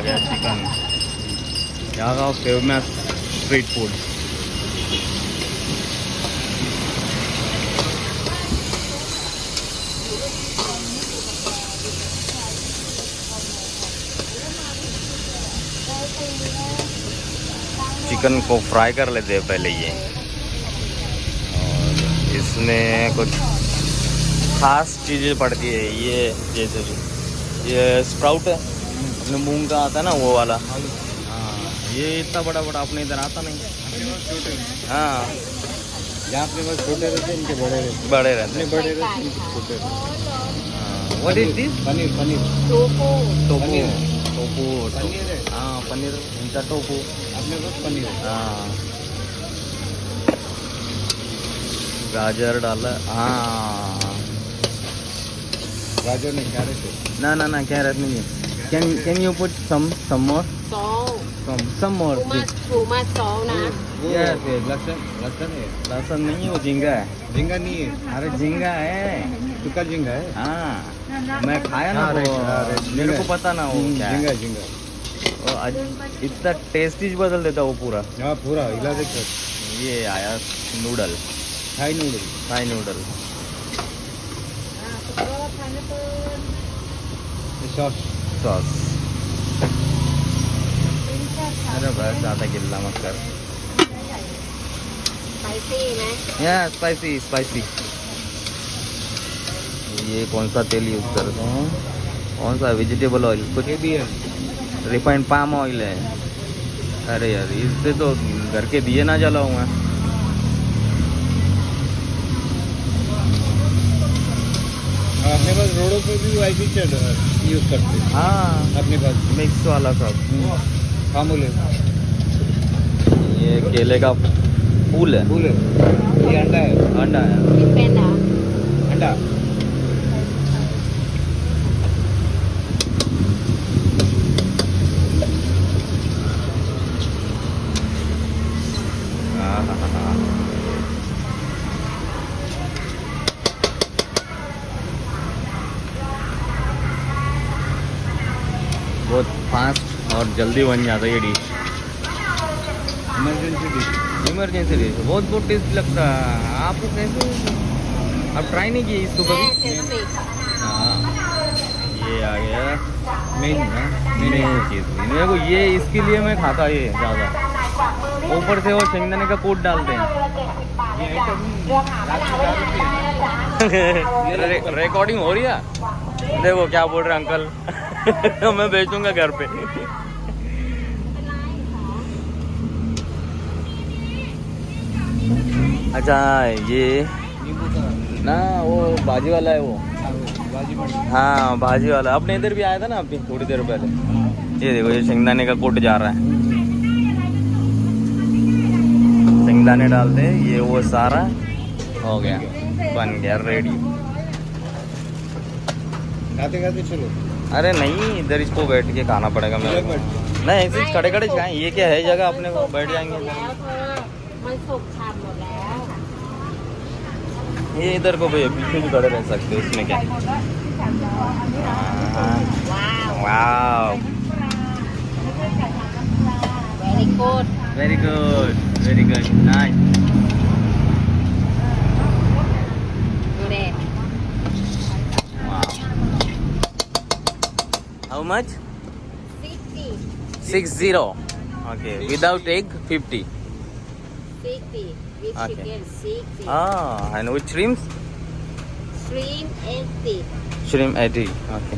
गया चिकन, यहाँ का फेमस स्ट्रीट फूड। चिकन को फ्राई कर लेते हैं पहले ये, और इसमें कुछ खास चीज़ें पड़ती है। ये जैसे ये स्प्राउट है, अपने मूंग का आता है ना वो वाला। हाँ, ये इतना बड़ा बड़ा अपने इधर आता नहीं। हाँ, यहाँ अपने पास छोटे रहते हैं, इनके बड़े रहते हैं। बड़े रहते हैं। बड़े रहते हैं, इनके छोटे रहते हैं। What is this? Paneer paneer tofu tofu paneer tofu. है। हाँ, पनीर, इनका टोफू। अपने पास पनीर है। हाँ, गाजर डाला। हाँ, गाजर नहीं, कैरेट है। ना ना ना, कैरेट नहीं है। Can you put some more, some more? Too much salt ना। Yes, yes. लहसुन लहसुन है। लहसुन नहीं है, वो झींगा है। झींगा नहीं है, अरे झींगा है। सूखा झींगा है। हाँ, मैं खाया ना हाँ, वो, right. मेरे को पता ना वो क्या है। झींगा झींगा। वो इतना टेस्टी बदल देता वो पूरा। हाँ, पूरा हिला देते। ये आया noodle, Thai noodle. Thai noodle. Sauce sauce. अरे बस ज़्यादा गिल्ला मत कर। Spicy ना। या स्पाइसी स्पाइसी। ये कौन सा तेल यूज़ करते हैं? कौन सा? वेजिटेबल ऑयल, कुछ ये भी है। रिफाइंड पाम ऑयल है। अरे यार, इससे तो घर के दिए ना जलाऊँ मैं। अपने पास रोडों पे भी वाइफी यूज करते हैं। हाँ, अपने पास मिक्स वाला सब। फार्मूल है। ये केले का फूल है। फूल है। ये अंडा है। अंडा है। Depend ना। अंडा। बहुत फास्ट और जल्दी बन जाता है ये dish. Emergency dish. Emergency dish बहुत बहुत टेस्टी लगता है। आपको कैसे, आप ट्राई नहीं किए इसको कभी? हाँ, ये आ गया मेन मेन चीज़। मेरे को ये, इसके लिए मैं खाता ये ज़्यादा। ऊपर से वो शेंगदाने का कूट डालते हैं। रिकॉर्डिंग हो रही है? देखो क्या बोल रहे अंकल। मैं बेचूंगा घर पे। अच्छा, ये नींबू का ना वो भाजी वाला है वो। भाजी मंडी। हाँ, भाजी वाला अपने इधर भी आया था ना अभी थोड़ी देर पहले। ये देखो, ये शेंगदाने का कूट जा रहा है। शेंगदाने डालते हैं, ये वो सारा हो गया, बन गया, रेडी। खाते खाते चलो। अरे नहीं, इधर इसको बैठ के खाना पड़ेगा मेरे को। नहीं, ऐसे खड़े खड़े खाएं। ये क्या है जगह, अपने को बैठ जाएंगे।มันสุกทำหมดแล้ว ये इधर को भैया पीछे भी खड़े रह सकते हो, इसमें क्या। वाह, very good very good, very good, nice how much? 60 60. Okay, without egg 50. 60 with Okay. chicken 60 Ah, and with shrimps? shrimp 80 Shrimp 80. Okay.